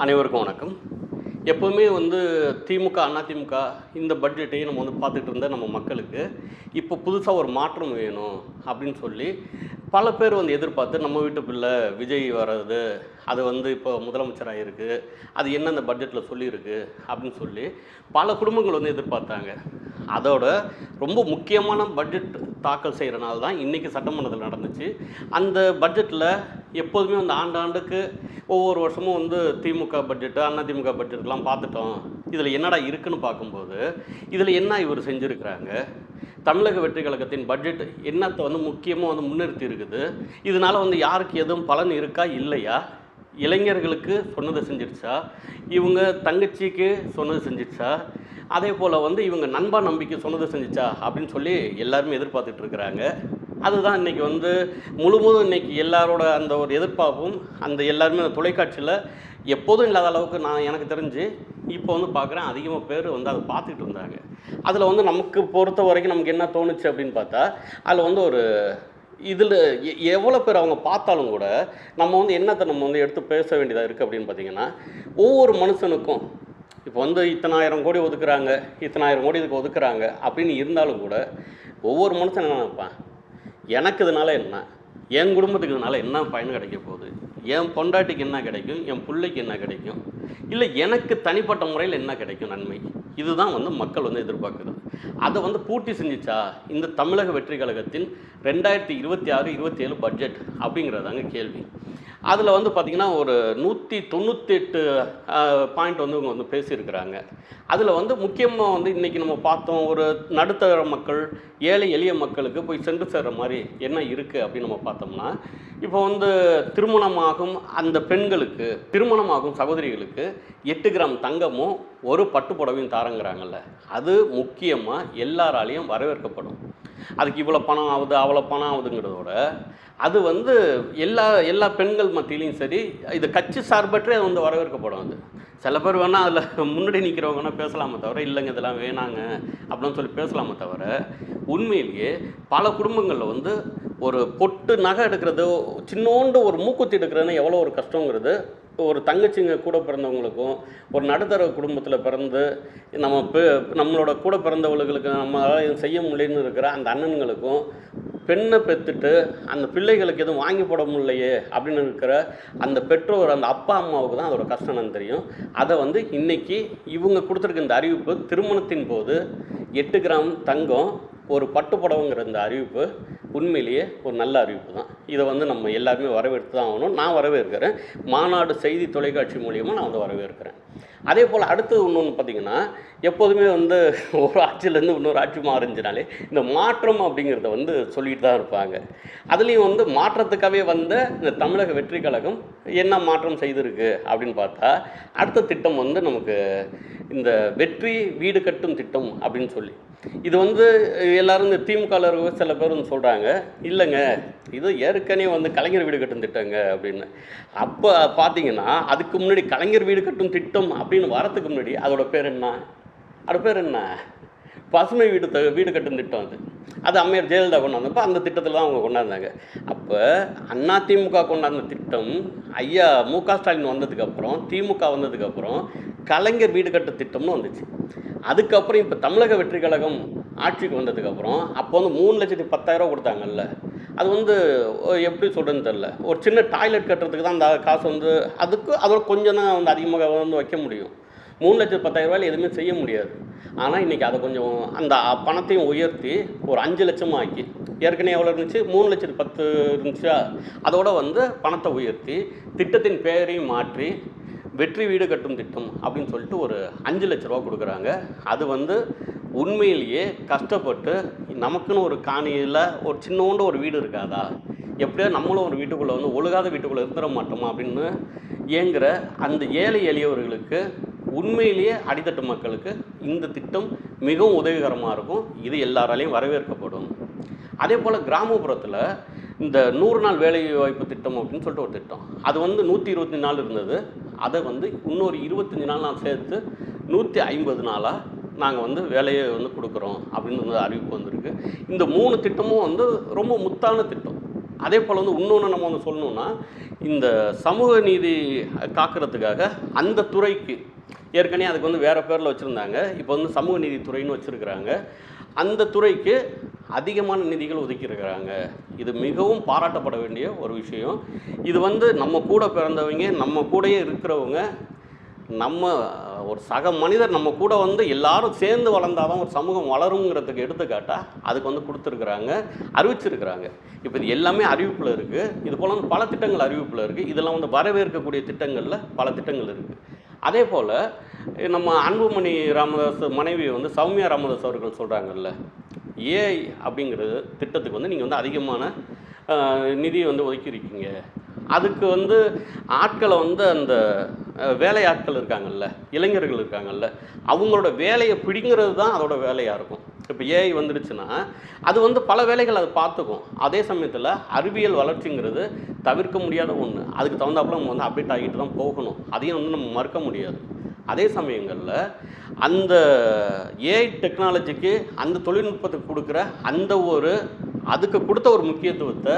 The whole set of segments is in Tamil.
அனைவருக்கும் வணக்கம். எப்பவுமே திமுக, அதிமுக இந்த பட்ஜெட்டையும் நம்ம பார்த்துட்டு இருந்த நம்ம மக்களுக்கு, இப்போ புதுசா ஒரு மாற்றம் வேணும் அப்படின்னு சொல்லி, பல பேர் எதிர்பார்த்து நம்ம வீட்டு பிள்ளை விஜய் வர்றது, அது இப்போ முதலமைச்சர் ஆயிருக்கு. அது என்ன அந்த பட்ஜெட்ல சொல்லியிருக்கு அப்படின்னு சொல்லி, பல குடும்பங்கள் எதிர்பார்த்தாங்க. அதோட ரொம்ப முக்கியமான பட்ஜெட் தாக்கல் செய்கிற நாள் தான் இன்றைக்கி சட்டமன்றத்தில் நடந்துச்சு. அந்த பட்ஜெட்டில் எப்போதுமே ஆண்டாண்டுக்கு ஒவ்வொரு வருஷமும் திமுக பட்ஜெட்டு, அதிமுக பட்ஜெட்லாம் பார்த்துட்டோம். இதில் என்னடா இருக்குன்னு பார்க்கும்போது, இதில் என்ன இவர் செஞ்சுருக்கிறாங்க? தமிழக வெற்றி கழகத்தின் பட்ஜெட் என்னத்தை முக்கியமாக முன்னிறுத்தி இருக்குது? இதனால் யாருக்கு எதுவும் பலன் இருக்கா இல்லையா? இளைஞர்களுக்கு சொன்னதை செஞ்சிருச்சா? இவங்க தங்கச்சிக்கு சொன்னது செஞ்சிருச்சா? அதே போல் இவங்க நண்பா நம்பிக்கை சொன்னதை செஞ்சிச்சா அப்படின்னு சொல்லி எல்லாருமே எதிர்பார்த்துட்டு இருக்கிறாங்க. அதுதான் இன்றைக்கி முழுவதும் இன்றைக்கி எல்லாரோட அந்த ஒரு எதிர்பார்ப்பும் எல்லாருமே அந்த தொலைக்காட்சியில் எப்போதும் இல்லாத அளவுக்கு நான் எனக்கு தெரிஞ்சு இப்போ பார்க்குறேன் அதிகமாக பேர் அதை பார்த்துக்கிட்டு இருந்தாங்க. அதில் நமக்கு பொறுத்த வரைக்கும் நமக்கு என்ன தோணுச்சு அப்படின்னு பார்த்தா, அதில் ஒரு இதில் எவ்வளோ பேர் அவங்க பார்த்தாலும் கூட நம்ம என்னத்தை நம்ம எடுத்து பேச வேண்டியதாக இருக்குது அப்படின்னு பார்த்தீங்கன்னா, ஒவ்வொரு மனுஷனுக்கும் இப்போ இத்தனாயிரம் கோடி ஒதுக்குறாங்க, இத்தனாயிரம் கோடி இதுக்கு ஒதுக்குறாங்க அப்படின்னு இருந்தாலும் கூட ஒவ்வொரு மனுஷன் என்ன நினைப்பான், எனக்கு இதனால் என்ன, என் குடும்பத்துக்கு இதனால் என்ன பயன் கிடைக்க போகுது, என் பொண்டாட்டிக்கு என்ன கிடைக்கும், என் பிள்ளைக்கு என்ன கிடைக்கும், இல்லை எனக்கு தனிப்பட்ட முறையில் என்ன கிடைக்கும் நன்மை. இதுதான் மக்கள் எதிர்பார்க்குறது. அதை பூர்த்தி செஞ்சிச்சா இந்த தமிழக வெற்றி கழகத்தின் 2026-27 பட்ஜெட் அப்படிங்கிறதாங்க கேள்வி. அதில் பார்த்திங்கன்னா ஒரு 198 பாயிண்ட் இவங்க பேசியிருக்கிறாங்க. அதில் முக்கியமாக இன்றைக்கி நம்ம பார்த்தோம், ஒரு நடுத்தர மக்கள், ஏழை எளிய மக்களுக்கு போய் சென்று சேர்கிற மாதிரி என்ன இருக்குது அப்படின்னு நம்ம பார்த்தோம்னா, இப்போ திருமணமாகும் அந்த பெண்களுக்கு, திருமணமாகும் சகோதரிகளுக்கு 8 கிராம் தங்கமும் ஒரு பட்டு புடவையும் தாரங்கிறாங்கல்ல, அது முக்கியமாக எல்லாராலையும் வரவேற்கப்படும். அதுக்கு இவ்வளோ பணம் ஆகுது அவ்வளோ பணம் ஆகுதுங்கிறதோட அது எல்லா பெண்கள் மத்தியிலையும் சரி, இது கட்சி சார்பற்றே அது வரவேற்கப்படும். அது சில பேர் வேணால் அதில் முன்னாடி நிற்கிறவங்க வேணால் பேசலாமே தவிர, இல்லைங்க இதெல்லாம் வேணாங்க அப்படின்னு சொல்லி பேசலாமே தவிர, உண்மையிலேயே பல குடும்பங்களில் ஒரு பொட்டு நகை எடுக்கிறது, சின்னோண்டு ஒரு மூக்குத்தி எடுக்கிறதுன்னு எவ்வளோ ஒரு கஷ்டங்கிறது ஒரு தங்கச்சிங்க கூட பிறந்தவங்களுக்கும், ஒரு நடுத்தர குடும்பத்தில் பிறந்து நம்மளோட கூட பிறந்தவர்களுக்கு நம்மளால் செய்ய முடியலன்னு இருக்கிற அந்த அண்ணன்களுக்கும், பெண்ணை பெற்றுட்டு அந்த பிள்ளைகளுக்கு எதுவும் வாங்கி போட முடியலையே அப்படின்னு இருக்கிற அந்த பெற்றோர், அந்த அப்பா அம்மாவுக்கு தான் அதோட கஷ்டம் நான் தெரியும். அதை இன்றைக்கி இவங்க கொடுத்துருக்க இந்த அறிவிப்பு, திருமணத்தின் போது 8 கிராம் தங்கம் ஒரு பட்டு புடவைங்கிற இந்த அறிவிப்பு உண்மையிலேயே ஒரு நல்ல அறிவிப்பு தான். இதை நம்ம எல்லாருமே வரவேற்று தான் ஆகணும். நான் வரவேற்கிறேன். மாநாடு செய்தி தொலைக்காட்சி மூலியமாக நான் வரவேற்கிறேன். அதே போல் அடுத்தது இன்னொன்று பார்த்திங்கன்னா, எப்போதுமே ஒரு ஆட்சியிலேருந்து இன்னொரு ஆட்சி மாறிஞ்சினாலே இந்த மாற்றம் அப்படிங்கிறத சொல்லிட்டு தான் இருப்பாங்க. அதுலேயும் மாற்றத்துக்காகவே இந்த தமிழக வெற்றி கழகம் என்ன மாற்றம் செய்திருக்கு அப்படின்னு பார்த்தா, அடுத்த திட்டம் நமக்கு இந்த வெற்றி வீடு கட்டும் திட்டம் அப்படின்னு சொல்லி, இது எல்லோரும் இந்த திமுகவில் சில பேர் சொல்கிறாங்க, இல்லைங்க இது ஏற்கனவே கலைஞர் வீடு கட்டும் திட்டங்க அப்படின்னு. அப்போ பார்த்தீங்கன்னா அதுக்கு முன்னாடி கலைஞர் வீடு கட்டும் திட்டம் அப்படின்னு வரத்துக்கு முன்னாடி அதோட பேர் என்ன, பசுமை வீடு கட்டும் திட்டம். அது அம்மையார் ஜெயலலிதா கொண்டாந்தப்போ அந்த திட்டத்தில் தான் அவங்க கொண்டாந்தாங்க. அப்போ அதிமுக கொண்டாந்த திட்டம் ஐயா மு.க. ஸ்டாலின் வந்ததுக்கப்புறம், திமுக வந்ததுக்கப்புறம் கலைஞர் வீடு கட்டு திட்டம்னு வந்துச்சு. அதுக்கப்புறம் இப்போ தமிழக வெற்றி கழகம் ஆட்சிக்கு வந்ததுக்கப்புறம் அப்போ 3,10,000 கொடுத்தாங்கல்ல, அது எப்படி சொல்கிறதுன்னு தெரில. ஒரு சின்ன டாய்லெட் கட்டுறதுக்கு தான் அந்த காசு அதுக்கு அதோட கொஞ்சம் தான் அதிகமாக வைக்க முடியும். 3,10,000 எதுவுமே செய்ய முடியாது. ஆனால் இன்றைக்கி அதை கொஞ்சம் அந்த பணத்தையும் உயர்த்தி ஒரு 5 லட்சமாக ஆக்கி, ஏற்கனவே எவ்வளோ இருந்துச்சு, 3,10,000 இருந்துச்சா, அதோட பணத்தை உயர்த்தி திட்டத்தின் பெயரையும் மாற்றி வெற்றி வீடு கட்டும் திட்டம் அப்படின்னு சொல்லிட்டு ஒரு 5 லட்ச ரூபா கொடுக்குறாங்க. அது உண்மையிலேயே கஷ்டப்பட்டு நமக்குன்னு ஒரு காணியில் ஒரு சின்னோண்டு ஒரு வீடு இருக்காதா, எப்படியோ நம்மளும் ஒரு வீட்டுக்குள்ளே ஒழுகாத வீட்டுக்குள்ளே இருந்துட மாட்டோமா அப்படின்னு ஏங்குற அந்த ஏழை எளியவர்களுக்கு, உண்மையிலேயே அடித்தட்டு மக்களுக்கு இந்த திட்டம் மிகவும் உதவிகரமாக இருக்கும். இது எல்லாராலையும் வரவேற்கப்படும். அதே போல் கிராமப்புறத்தில் இந்த 100 நாள் வேலை வாய்ப்பு திட்டம் அப்படின்னு சொல்லிட்டு ஒரு திட்டம், அது 120 நாள் இருந்தது. அதை இன்னொரு 25 நாள் நான் சேர்த்து 150 நாளாக நாங்கள் வேலையை கொடுக்குறோம் அப்படின்னு அறிவிப்பு வந்திருக்கு. இந்த 3 திட்டமும் ரொம்ப முத்தான திட்டம். அதே போல் வந்து இன்னொன்று நம்ம வந்து சொல்லணுன்னா, இந்த சமூக நீதி காக்கிறதுக்காக அந்த துறைக்கு ஏற்கனவே அதுக்கு வந்து வேறு பேரில் வச்சுருந்தாங்க. இப்போ வந்து சமூக நீதித்துறைன்னு வச்சுருக்கிறாங்க. அந்த துறைக்கு அதிகமான நிதிகள் ஒதுக்கியிருக்கிறாங்க. இது மிகவும் பாராட்டப்பட வேண்டிய ஒரு விஷயம். இது வந்து நம்ம கூட பிறந்தவங்க, நம்ம கூடயே இருக்கிறவங்க, நம்ம ஒரு சக மனிதர் நம்ம கூட வந்து எல்லாரும் சேர்ந்து வளர்ந்தால் தான் ஒரு சமூகம் வளருங்கிறதுக்கு எடுத்துக்காட்டா அதுக்கு வந்து கொடுத்துருக்குறாங்க, அறிவிச்சிருக்கிறாங்க. இப்போ இது எல்லாமே அறிவிப்பில் இருக்குது. இது போல் வந்து பல திட்டங்கள் அறிவிப்பில் இருக்குது. இதெல்லாம் வந்து வரவேற்கக்கூடிய திட்டங்களில் பல திட்டங்கள் இருக்குது. அதே போல் நம்ம அன்புமணி ராமதாஸ் மனைவி வந்து சௌமியா ராமதாஸ் அவர்கள் சொல்கிறாங்கல்ல, ஏஐ அப்படிங்கிறது திட்டத்துக்கு வந்து நீங்கள் வந்து அதிகமான நிதியை வந்து ஒதுக்கியிருக்கீங்க. அதுக்கு வந்து ஆட்களை வந்து அந்த வேலையாட்கள் இருக்காங்கல்ல, இளைஞர்கள் இருக்காங்கல்ல, அவங்களோட வேலையை பிடிங்கிறது தான் அதோட வேலையாக இருக்கும். இப்போ ஏஐ வந்துடுச்சுன்னா அது வந்து பல வேலைகள் அது பார்த்துக்கும். அதே சமயத்தில் அறிவியல் வளர்ச்சிங்கிறது தவிர்க்க முடியாத ஒன்று. அதுக்கு தகுந்தாப்புல நம்ம வந்து அப்டேட் ஆகிட்டு தான் போகணும். அதையும் வந்து நம்ம மறுக்க முடியாது. அதே சமயங்களில் அந்த ஏஐ டெக்னாலஜிக்கு அந்த தொழில்நுட்பத்துக்கு கொடுக்குற அந்த அதுக்கு கொடுத்த ஒரு முக்கியத்துவத்தை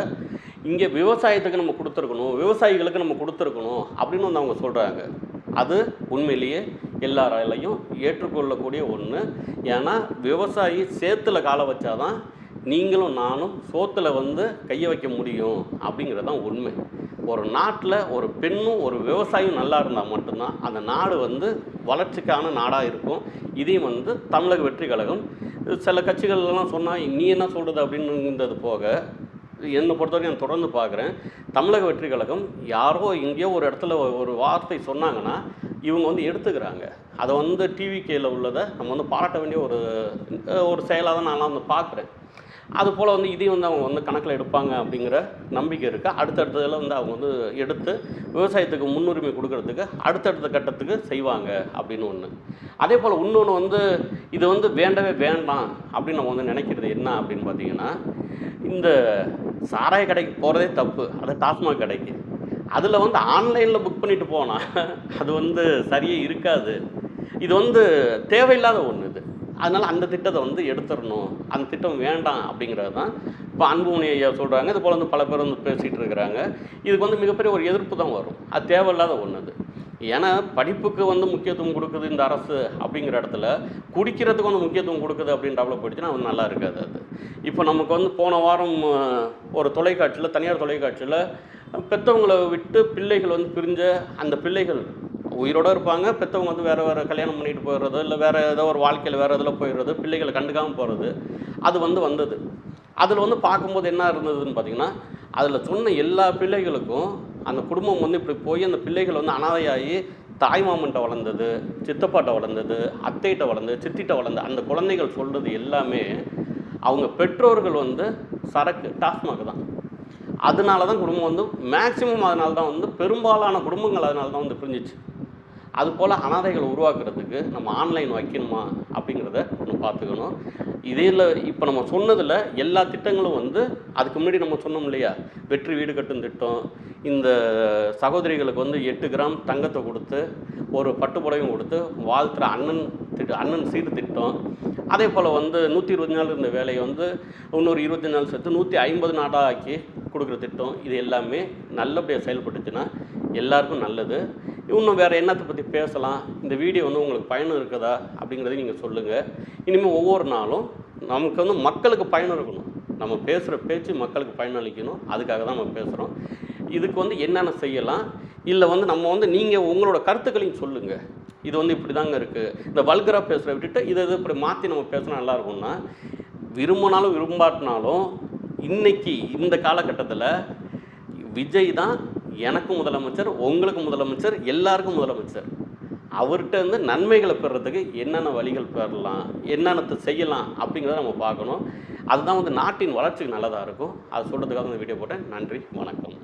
இங்கே விவசாயத்துக்கு நம்ம கொடுத்துருக்கணும், விவசாயிகளுக்கு நம்ம கொடுத்துருக்கணும் அப்படின்னு வந்து அவங்க சொல்கிறாங்க. அது உண்மையிலேயே எல்லாராலையும் ஏற்றுக்கொள்ளக்கூடிய ஒன்று. ஏன்னா விவசாயி சேத்துல காலை வச்சாதான் நீங்களும் நானும் சோத்தில் வந்து கையை வைக்க முடியும் அப்படிங்கிறது தான் உண்மை. ஒரு நாட்டில் ஒரு பெண்ணும் ஒரு விவசாயியும் நல்லா இருந்தால் மட்டும்தான் அந்த நாடு வந்து வளர்ச்சிக்கான நாடாக இருக்கும். இதையும் வந்து தமிழக வெற்றி கழகம் சில கட்சிகள்லாம் சொன்னால் நீ என்ன சொல்கிறது அப்படின்னுங்கிறது போக என்னை பொறுத்தவரைக்கும் நான் தொடர்ந்து பார்க்குறேன். தமிழக வெற்றி கழகம் யாரோ எங்கேயோ ஒரு இடத்துல ஒரு வார்த்தை சொன்னாங்கன்னா இவங்க வந்து எடுத்துக்கிறாங்க. அதை வந்து டிவிகேயில் உள்ளதை நம்ம வந்து பாராட்ட வேண்டிய ஒரு செயலாக தான் நான்லாம் வந்து பார்க்குறேன். அதுபோல் வந்து இதையும் வந்து அவங்க வந்து கணக்கில் எடுப்பாங்க அப்படிங்கிற நம்பிக்கை இருக்குது. அடுத்தடுத்ததில் வந்து அவங்க வந்து எடுத்து விவசாயத்துக்கு முன்னுரிமை கொடுக்கறதுக்கு அடுத்தடுத்த கட்டத்துக்கு செய்வாங்க அப்படின்னு ஒன்று. அதே போல் இன்னொன்று வந்து இது வந்து வேண்டவே வேண்டாம் அப்படின்னு நம்ம வந்து நினைக்கிறது என்ன அப்படின்னு பார்த்தீங்கன்னா, இந்த சாராய கடைக்கு போகிறதே தப்பு, அது டாஸ்மாக் கடைக்கு. அதில் வந்து ஆன்லைனில் புக் பண்ணிட்டு போனால் அது வந்து சரியே இருக்காது. இது வந்து தேவையில்லாத ஒன்று இது. அதனால் அந்த திட்டத்தை வந்து எடுத்துடணும், அந்த திட்டம் வேண்டாம் அப்படிங்கிறது தான் இப்போ அன்புமணி ஐயா சொல்கிறாங்க. இது போல் வந்து பல பேர் வந்து பேசிகிட்டு இருக்கிறாங்க. இதுக்கு வந்து மிகப்பெரிய ஒரு எதிர்ப்பு தான் வரும். அது தேவையில்லாத ஒன்று அது. ஏன்னா படிப்புக்கு வந்து முக்கியத்துவம் கொடுக்குது இந்த அரசு அப்படிங்கிற இடத்துல குடிக்கிறதுக்கு வந்து முக்கியத்துவம் கொடுக்குது அப்படின்றாப்புல போயிடுச்சுன்னா அது நல்லா இருக்காது. அது இப்போ நமக்கு வந்து போன வாரம் ஒரு தொலைக்காட்சியில், தனியார் தொலைக்காட்சியில் பெற்றவங்களை விட்டு பிள்ளைகள் வந்து பிரிஞ்ச அந்த பிள்ளைகள் உயிரோடு இருப்பாங்க, பெற்றவங்க வந்து வேறு கல்யாணம் பண்ணிட்டு போயிடுறது, இல்லை வேறு ஏதோ ஒரு வாழ்க்கையில் வேறு இதில் போயிடுறது, பிள்ளைகளை கண்டுக்காமல் போகிறது, அது வந்தது. அதில் வந்து பார்க்கும்போது என்ன இருந்ததுன்னு பார்த்திங்கன்னா, அதில் சொன்ன எல்லா பிள்ளைகளுக்கும் அந்த குடும்பம் வந்து இப்படி போய் அந்த பிள்ளைகள் வந்து அனாதையாகி தாய்மாமன்ட்ட வளர்ந்தது, சித்தப்பாட்ட வளர்ந்தது, அத்தைகிட்ட வளர்ந்தது, சித்திட்ட வளர்ந்தது, அந்த குழந்தைகள் சொல்கிறது எல்லாமே அவங்க பெற்றோர்கள் வந்து சரக்கு டாஸ்மாக் தான். அதனால தான் குடும்பம் வந்து மேக்சிமம் அதனால தான் வந்து பெரும்பாலான குடும்பங்கள் அதனால தான் வந்து பிரிஞ்சிச்சு. அதுபோல் அனாதைகள் உருவாக்குறதுக்கு நம்ம ஆன்லைன் வைக்கணுமா அப்படிங்கிறத நம்ம பார்த்துக்கணும். இதில் இப்போ நம்ம சொன்னதில் எல்லா திட்டங்களும் வந்து அதுக்கு முன்னாடி நம்ம சொன்னோம் இல்லையா, வெற்றி வீடு கட்டும் திட்டம், இந்த சகோதரிகளுக்கு வந்து 8 கிராம் தங்கத்தை கொடுத்து ஒரு பட்டுப்புடவையும் கொடுத்து வாழ்த்துற அண்ணன் சீர் திட்டம், அதே போல் வந்து 120 நாள் இருந்த வேலையை வந்து இன்னொரு 25 நாள் சேர்த்து 150 நாளாக ஆக்கி கொடுக்குற திட்டம், இது எல்லாமே நல்லபடியாக செயல்பட்டுச்சுன்னா எல்லாருக்கும் நல்லது. இன்னும் வேறு என்னத்தை பற்றி பேசலாம், இந்த வீடியோ வந்து உங்களுக்கு பயனும் இருக்குதா அப்படிங்கிறதையும் நீங்கள் சொல்லுங்கள். இனிமேல் ஒவ்வொரு நாளும் நமக்கு வந்து மக்களுக்கு பயன் இருக்கணும், நம்ம பேசுகிற பேச்சு மக்களுக்கு பயனளிக்கணும், அதுக்காக தான் நம்ம பேசுகிறோம். இதுக்கு வந்து என்னென்ன செய்யலாம், இல்லை வந்து நம்ம வந்து நீங்கள் உங்களோட கருத்துக்களையும் சொல்லுங்கள். இது வந்து இப்படி தாங்க இருக்குது, இந்த வல்கராக பேசுகிற விட்டுட்டு இதை இப்படி மாற்றி நம்ம பேசினா நல்லாயிருக்கும்னா, விரும்பினாலும் விரும்பாட்டினாலும் இன்றைக்கி இந்த காலகட்டத்தில் விஜய் தான் எனக்கும் முதலமைச்சர், உங்களுக்கு முதலமைச்சர், எல்லாருக்கும் முதலமைச்சர். அவர்கிட்ட வந்து நன்மைகளை பெறுறதுக்கு என்னென்ன வழிகள் பெறலாம், என்னென்னத்தை செய்யலாம் அப்படிங்கிறத நம்ம பார்க்கணும். அதுதான் வந்து நாட்டின் வளர்ச்சிக்கு நல்லதாக இருக்கும். அது சொல்கிறதுக்காக இந்த வீடியோ போட்டேன். நன்றி, வணக்கம்.